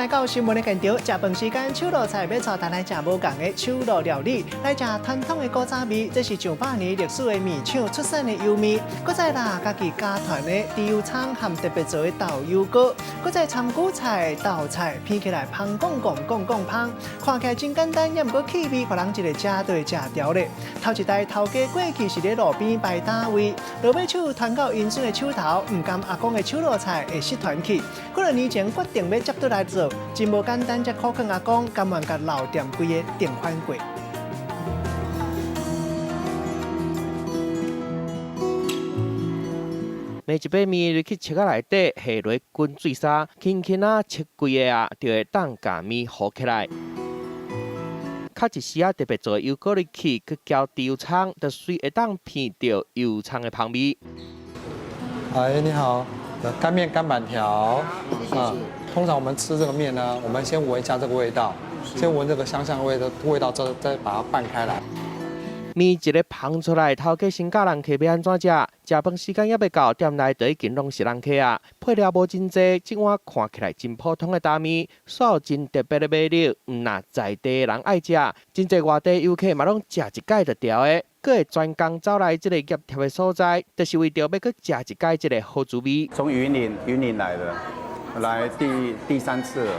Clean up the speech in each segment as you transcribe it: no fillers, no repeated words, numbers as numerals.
来到新闻的现场，食饭时间，手路菜要带大家食无共的手路料理，来食传统的古早味，这是上百年历史的米厂出产的油面。搁再啦，家己家团的猪油葱和特别做的豆油糕，搁再参韭菜、豆菜，片起来香滚香，看起来真简单，也毋过气味，互人一个食对食条咧。头一代头家过去是咧路边摆摊位，落尾手传到因孙的手头，唔甘阿公的手路菜会失传去。几多年前决定要接倒来做，真无简单，才苦劝阿公甘愿甲老店规个订翻过。每一杯面入去切仔内底，下落滚水沙，轻轻啊切规个啊，就会当甲面糊起来。较一时啊，特别做油膏入去，去浇猪油葱，就随会当片到油葱的香味。哎，你好，干面干板条。通常我们吃这个面呢，我们先闻一下这个味道，先闻这个香的味道之后，再把它拌开来。面一个捧出来，头家先教人客要安怎食，食饭时间还未到，店内就已经拢是人客啊。配料无真济，这碗看起来真普通的大面，煞真特别的味道，若在地人爱食，真济外地游客嘛拢食一摆就调的。佫会专工走来这个业贴的所在，就是为着要去食一摆这个好滋味。从云林来的，来第3次了。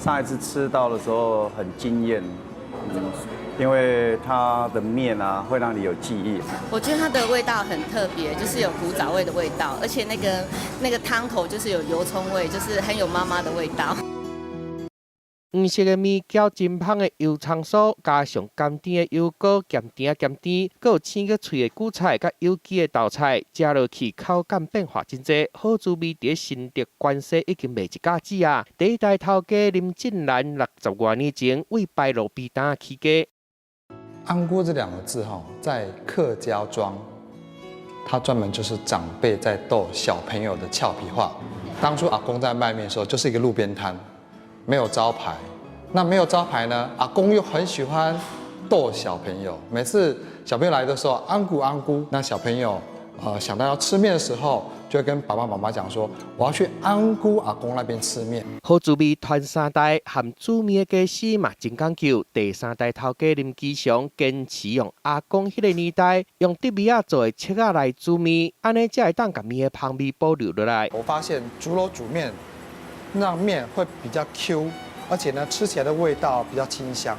上一次吃到的时候很惊艳，因为它的面啊会让你有记忆。我觉得它的味道很特别，就是有古早味的味道，而且那个汤头就是有油葱味，就是很有妈妈的味道。黄色的面浇真香的油葱酥，加上甘甜的油膏，咸甜，佮有青个脆的韭菜，佮有机的豆菜，食落去口感变化真济，好滋味伫新竹关西已经卖一甲子啊！第一代头家林进兰60多年前为摆路边摊起家。安菇这2个字在客家庄，它专门就是长辈在逗小朋友的俏皮话。当初阿公在卖面的时候，就是一个路边摊。没有招牌，那没有招牌呢？阿公又很喜欢逗小朋友。每次小朋友来的时候，安菇，那小朋友想到要吃面的时候，就会跟爸爸妈妈讲说：“我要去安菇阿公那边吃面。”好滋味传3代，含煮面的家师嘛真讲究。第3代头家林基祥坚持用阿公迄个年代用竹米仔做的切仔来煮面，安尼才会当甲面的香味保留落来。我发现竹篓煮面。让面会比较 Q， 而且呢，吃起来的味道比较清香，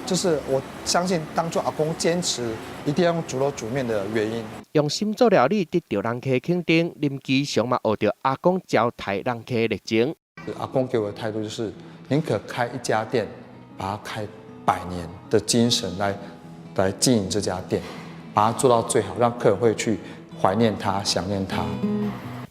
就是我相信当初阿公坚持一定要用竹篓煮面的原因。用心做料理，得到人客肯定，林基祥嘛学到阿公招待人客的热情。阿公给我的态度就是，宁可开一家店，把它开100年的精神来经营这家店，把它做到最好，让客人会去怀念他、想念他。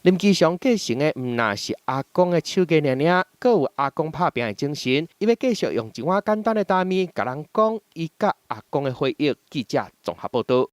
林基祥继承的唔那是阿公的手艺尔，更有阿公拍拼的精神。伊要继续用一碗简单的大面，甲人讲伊甲阿公的回忆。记者综合报道。